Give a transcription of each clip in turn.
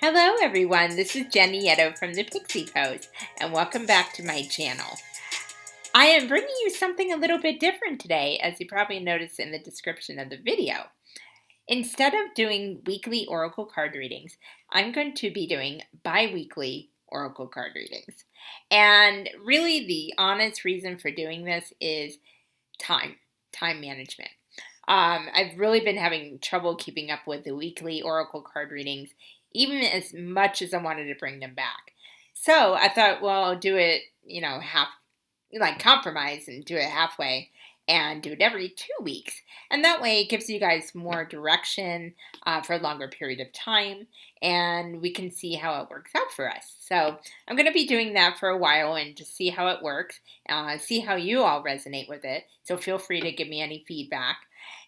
Hello everyone, this is Jenny Yetto from the Pixie Pose, and welcome back to my channel. I am bringing you something a little bit different today, as you probably noticed in the description of the video. Instead of doing weekly oracle card readings, I'm going to be doing bi-weekly oracle card readings. And really the honest reason for doing this is time management. I've really been having trouble keeping up with the weekly oracle card readings, even as much as I wanted to bring them back. So I thought, well, I'll do it, half, like compromise and do it halfway and do it every 2 weeks. And that way it gives you guys more direction for a longer period of time, and we can see how it works out for us. So I'm going to be doing that for a while and just see how it works, see how you all resonate with it. So feel free to give me any feedback.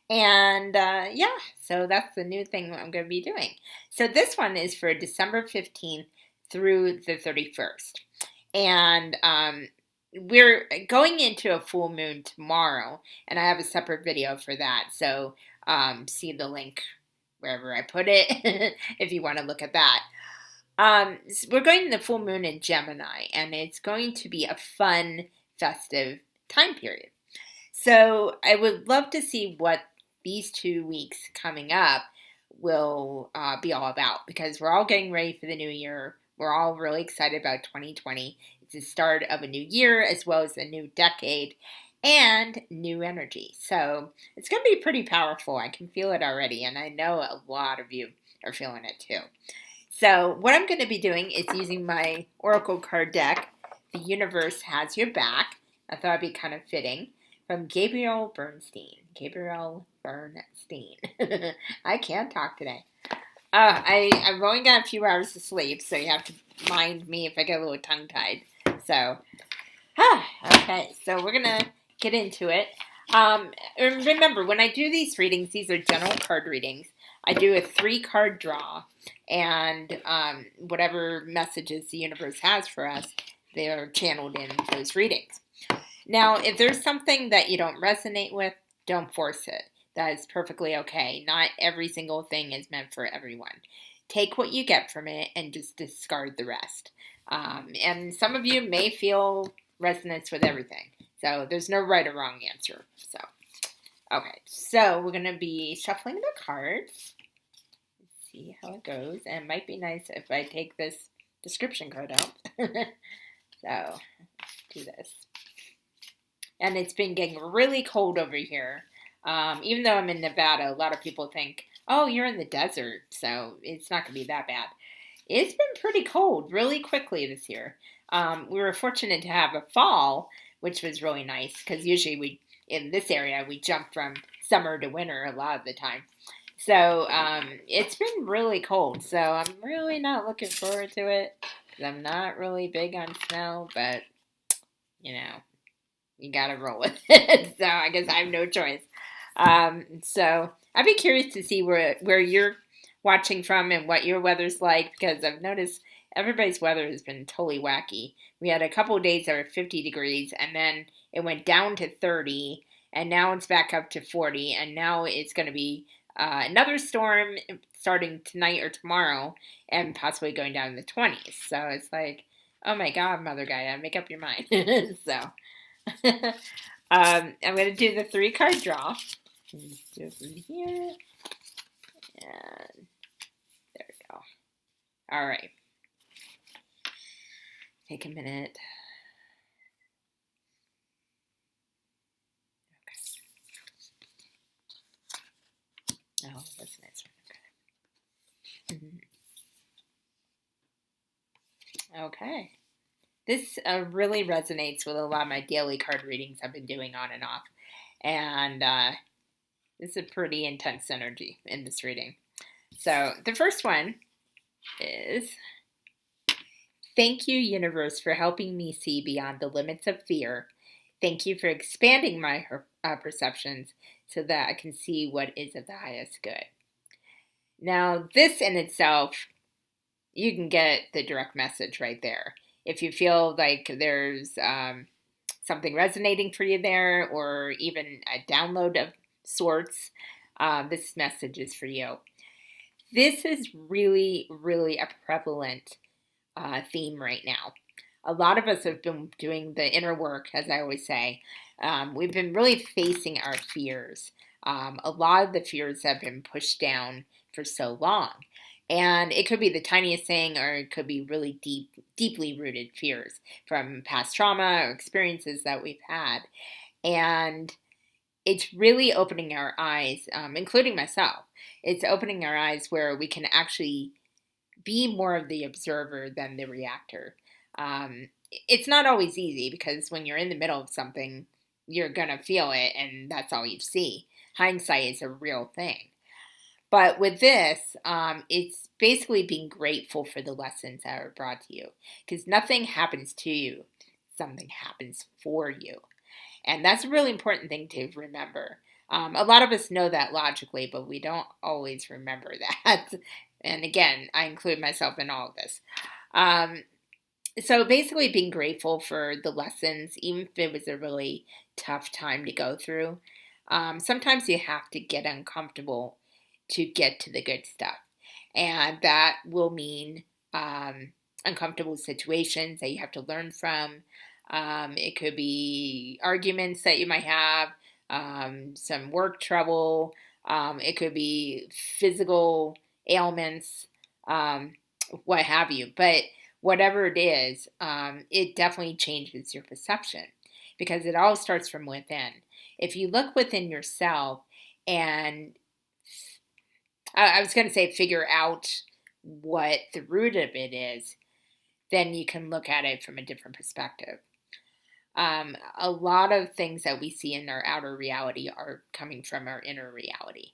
And yeah, so that's the new thing I'm going to be doing. So this one is for December 15th through the 31st. And we're going into a full moon tomorrow, and I have a separate video for that. So see the link wherever I put it if you want to look at that. We're going to the full moon in Gemini, and it's going to be a fun, festive time period. So I would love to see what these 2 weeks coming up will be all about, because we're all getting ready for the new year. We're all really excited about 2020. It's the start of a new year as well as a new decade and new energy. So it's going to be pretty powerful. I can feel it already, and I know a lot of you are feeling it too. So what I'm going to be doing is using my Oracle card deck, The Universe Has Your Back. I thought it'd be kind of fitting. From Gabrielle Bernstein. I can't talk today. I've only got a few hours of sleep, so you have to mind me if I get a little tongue-tied. So, okay, so we're going to get into it. Remember, when I do these readings, these are general card readings. I do a 3-card draw, and whatever messages the universe has for us, they are channeled in those readings. Now, if there's something that you don't resonate with, don't force it. That is perfectly okay. Not every single thing is meant for everyone. Take what you get from it and just discard the rest. And some of you may feel resonance with everything. So there's no right or wrong answer. So, okay. So we're going to be shuffling the cards. Let's see how it goes. And it might be nice if I take this description card out. So, let's do this. And it's been getting really cold over here. Even though I'm in Nevada, a lot of people think, oh, you're in the desert, so it's not going to be that bad. It's been pretty cold really quickly this year. We were fortunate to have a fall, which was really nice, because usually in this area, we jump from summer to winter a lot of the time. So it's been really cold, so I'm really not looking forward to it, because I'm not really big on snow, but, you gotta roll with it. So I guess I have no choice. So I'd be curious to see where you're watching from and what your weather's like, because I've noticed everybody's weather has been totally wacky. We had a couple of days that were 50 degrees, and then it went down to 30, and now it's back up to 40, and now it's going to be another storm starting tonight or tomorrow, and possibly going down in the 20s. So it's like, oh my God, Mother Gaia, make up your mind. So I'm going to do the 3-card draw. Let's do it from here. And there we go. All right. Take a minute. Okay. Oh, that's a nice one. Okay. Okay. This really resonates with a lot of my daily card readings I've been doing on and off. And this is a pretty intense energy in this reading. So the first one is, thank you, universe, for helping me see beyond the limits of fear. Thank you for expanding my perceptions so that I can see what is of the highest good. Now, this in itself, you can get the direct message right there. If you feel like there's something resonating for you there, or even a download of sorts, this message is for you. This is really, really a prevalent theme right now. A lot of us have been doing the inner work, as I always say. We've been really facing our fears. A lot of the fears have been pushed down for so long. And it could be the tiniest thing, or it could be really deeply rooted fears from past trauma or experiences that we've had. And it's really opening our eyes, including myself. It's opening our eyes where we can actually be more of the observer than the reactor. It's not always easy because when you're in the middle of something, you're going to feel it and that's all you see. Hindsight is a real thing. But with this, it's basically being grateful for the lessons that are brought to you because nothing happens to you, something happens for you. And that's a really important thing to remember. A lot of us know that logically, but we don't always remember that. And again, I include myself in all of this. So basically, being grateful for the lessons, even if it was a really tough time to go through. Sometimes you have to get uncomfortable to get to the good stuff. And that will mean uncomfortable situations that you have to learn from. It could be arguments that you might have, some work trouble. It could be physical ailments, what have you. But whatever it is, it definitely changes your perception because it all starts from within. If you look within yourself and I was going to say figure out what the root of it is, then you can look at it from a different perspective. A lot of things that we see in our outer reality are coming from our inner reality.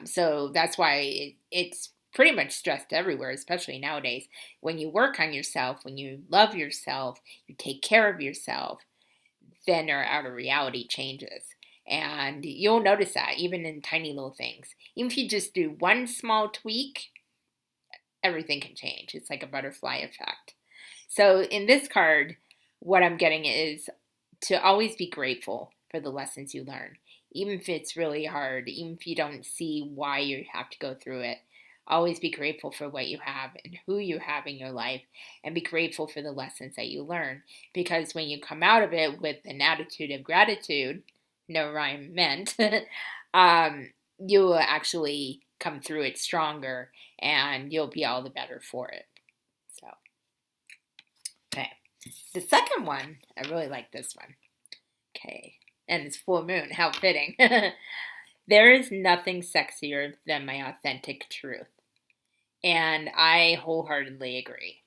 So that's why it's pretty much stressed everywhere, especially nowadays. When you work on yourself, when you love yourself, you take care of yourself, then our outer reality changes. And you'll notice that even in tiny little things. Even if you just do one small tweak, everything can change. It's like a butterfly effect. So in this card, what I'm getting is to always be grateful for the lessons you learn. Even if it's really hard, even if you don't see why you have to go through it, always be grateful for what you have and who you have in your life, and be grateful for the lessons that you learn. Because when you come out of it with an attitude of gratitude, no rhyme meant, you will actually come through it stronger and you'll be all the better for it. So, okay. The second one, I really like this one. Okay. And it's full moon. How fitting. There is nothing sexier than my authentic truth. And I wholeheartedly agree.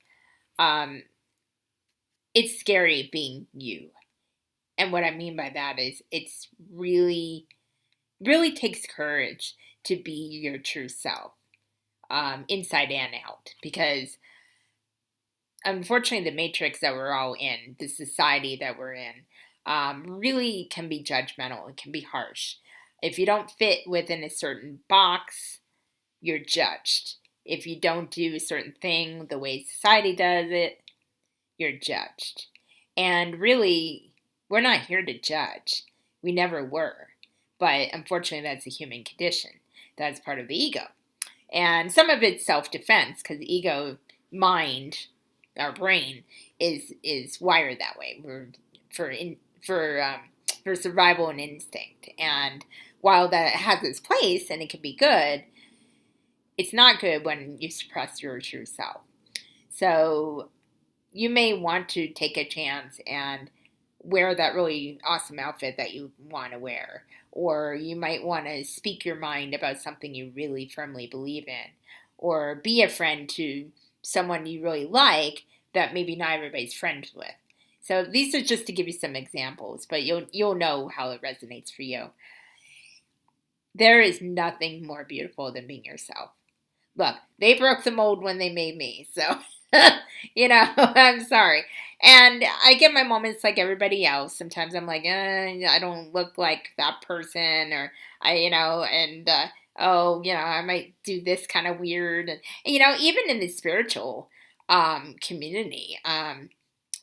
It's scary being you. And what I mean by that is it's really, really takes courage to be your true self, inside and out. Because unfortunately, the matrix that we're all in, the society that we're in, really can be judgmental. It can be harsh. If you don't fit within a certain box, you're judged. If you don't do a certain thing the way society does it, you're judged. And really, we're not here to judge. We never were. But unfortunately, that's a human condition. That's part of the ego. And some of it's self-defense because the ego mind, our brain, is wired that way. We're for survival and instinct. And while that has its place and it can be good, it's not good when you suppress your true self. So you may want to take a chance and wear that really awesome outfit that you want to wear. Or you might want to speak your mind about something you really firmly believe in. Or be a friend to someone you really like that maybe not everybody's friends with. So these are just to give you some examples, but you'll know how it resonates for you. There is nothing more beautiful than being yourself. Look, they broke the mold when they made me, so, I'm sorry. And I get my moments like everybody else. Sometimes I'm like, I don't look like that person, or I might do this kind of weird. And, even in the spiritual community,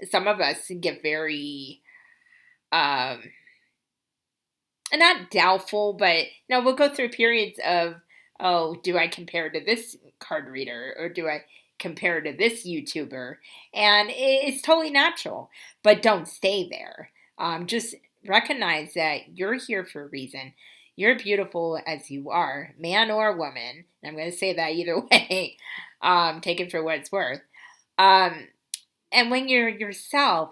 some of us get very, not doubtful, but, we'll go through periods of oh, do I compare to this card reader or do I compare to this YouTuber? And it's totally natural, but don't stay there. Just recognize that you're here for a reason. You're beautiful as you are, man or woman. I'm going to say that either way. Take it for what it's worth. Um, and when you're yourself,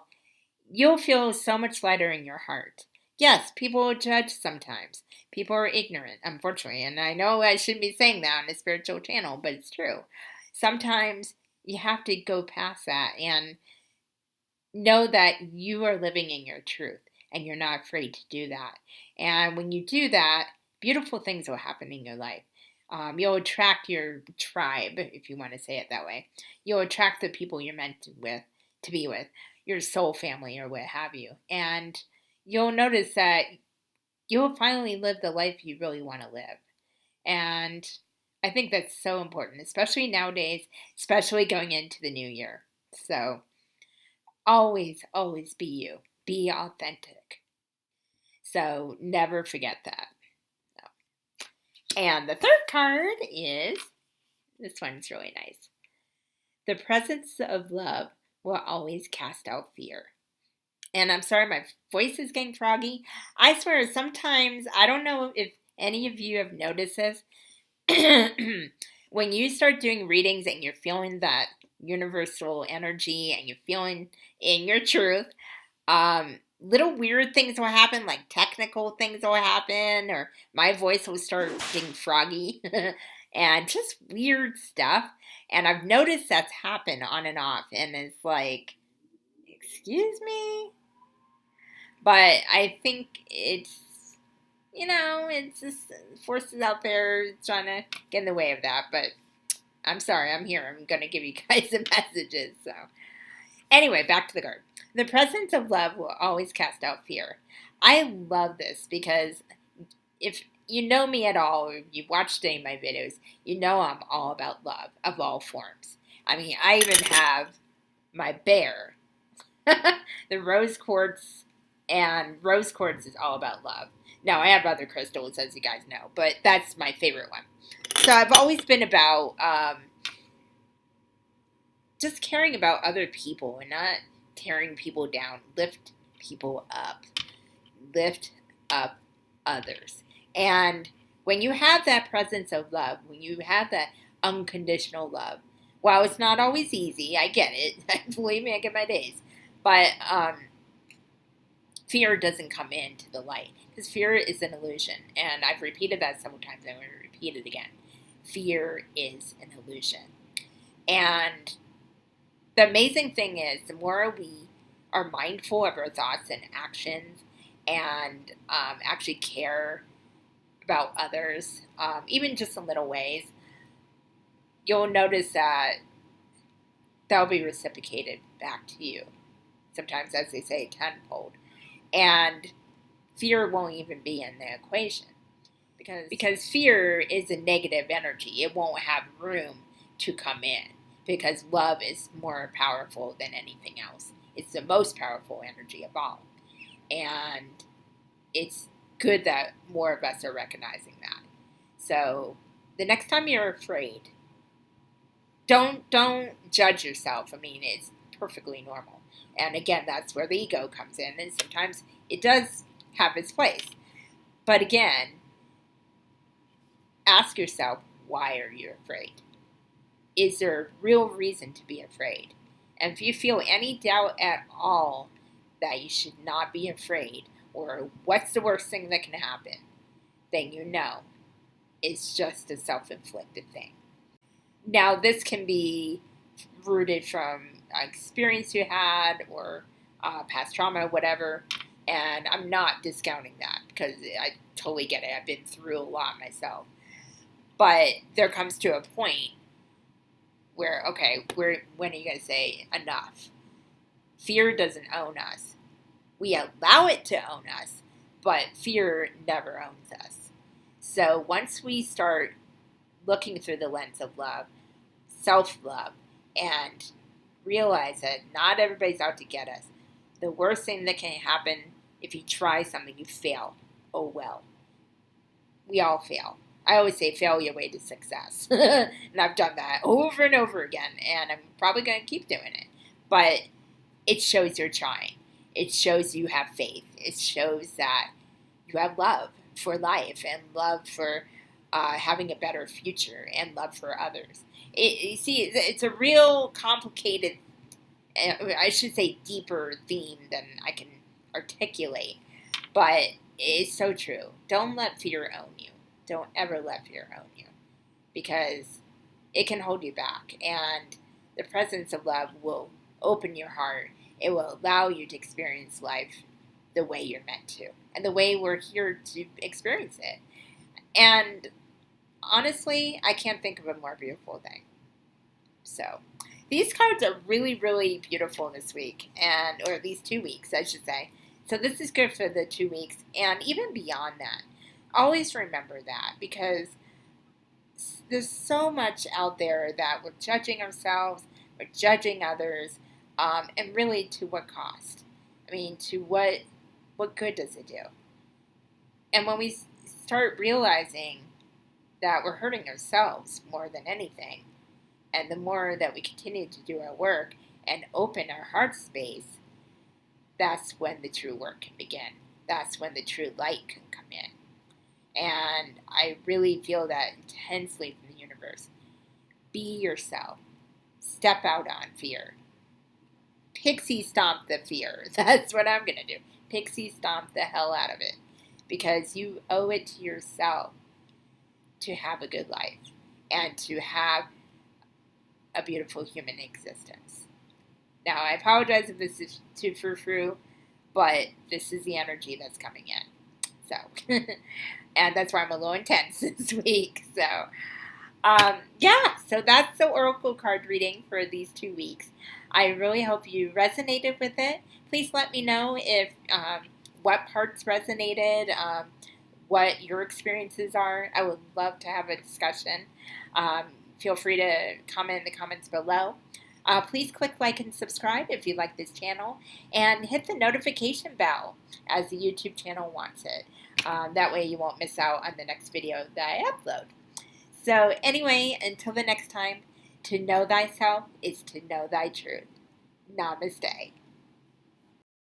you'll feel so much lighter in your heart. Yes, people will judge sometimes. People are ignorant, unfortunately. And I know I shouldn't be saying that on a spiritual channel, but it's true. Sometimes you have to go past that and know that you are living in your truth and you're not afraid to do that. And when you do that, beautiful things will happen in your life. You'll attract your tribe, if you want to say it that way. You'll attract the people you're meant to be with, your soul family or what have you. And you'll notice that you'll finally live the life you really want to live. And I think that's so important, especially nowadays, especially going into the new year. So always, always be you. Be authentic. So never forget that. And the third card is, this one's really nice. The presence of love will always cast out fear. And I'm sorry, my voice is getting froggy. I swear, sometimes, I don't know if any of you have noticed this. When you start doing readings and you're feeling that universal energy and you're feeling in your truth, little weird things will happen, like technical things will happen, or my voice will start getting froggy, and just weird stuff. And I've noticed that's happened on and off, and it's like, excuse me? But I think it's, it's just forces out there trying to get in the way of that. But I'm sorry, I'm here. I'm going to give you guys some messages. So, anyway, back to the card. The presence of love will always cast out fear. I love this because if you know me at all, or you've watched any of my videos, you know I'm all about love of all forms. I mean, I even have my bear, the rose quartz, and rose quartz is all about love. Now, I have other crystals, as you guys know, but that's my favorite one. So I've always been about just caring about other people and not tearing people down. Lift people up. Lift up others. And when you have that presence of love, when you have that unconditional love, while it's not always easy, I get it. Believe me, I get my days. But fear doesn't come into the light because fear is an illusion. And I've repeated that several times. I'm going to repeat it again. Fear is an illusion. And the amazing thing is, the more we are mindful of our thoughts and actions and actually care about others, even just in little ways, you'll notice that that'll be reciprocated back to you. Sometimes, as they say, tenfold. And fear won't even be in the equation. Because fear is a negative energy. It won't have room to come in. Because love is more powerful than anything else. It's the most powerful energy of all. And it's good that more of us are recognizing that. So the next time you're afraid, don't judge yourself. I mean, it's perfectly normal. And again, that's where the ego comes in. And sometimes it does have its place. But again, ask yourself, why are you afraid? Is there a real reason to be afraid? And if you feel any doubt at all that you should not be afraid, or what's the worst thing that can happen, then you know it's just a self-inflicted thing. Now, this can be rooted from experience you had or past trauma, whatever, and I'm not discounting that because I totally get it. I've been through a lot myself. But there comes to a point where, okay, when are you going to say enough? Fear doesn't own us. We allow it to own us, but fear never owns us. So once we start looking through the lens of love, self-love, and realize that not everybody's out to get us, the worst thing that can happen if you try something, you fail. Oh well. We all fail. I always say fail your way to success. And I've done that over and over again, and I'm probably going to keep doing it. But it shows you're trying. It shows you have faith. It shows that you have love for life and love for having a better future and love for others. You see, it's a real complicated, I should say deeper theme than I can articulate. But it's so true. Don't let fear own you. Don't ever let fear own you, because it can hold you back. And the presence of love will open your heart. It will allow you to experience life the way you're meant to, and the way we're here to experience it. And honestly, I can't think of a more beautiful thing. So these cards are really, really beautiful this week, or these 2 weeks, I should say. So this is good for the 2 weeks, and even beyond that. Always remember that, because there's so much out there that we're judging ourselves, we're judging others, and really to what cost? I mean, to what good does it do? And when we start realizing that we're hurting ourselves more than anything, and the more that we continue to do our work and open our heart space, that's when the true work can begin. That's when the true light can come in. And I really feel that intensely from the universe. Be yourself. Step out on fear. Pixie stomp the fear. That's what I'm going to do. Pixie stomp the hell out of it. Because you owe it to yourself to have a good life and to have a beautiful human existence. Now, I apologize if this is too frou-frou, but this is the energy that's coming in. So, and that's why I'm a little intense this week. So, so that's the Oracle card reading for these 2 weeks. I really hope you resonated with it. Please let me know if what parts resonated, what your experiences are. I would love to have a discussion. Feel free to comment in the comments below. Please click like and subscribe if you like this channel, and hit the notification bell as the YouTube channel wants it. That way you won't miss out on the next video that I upload. So anyway, until the next time, to know thyself is to know thy truth. Namaste.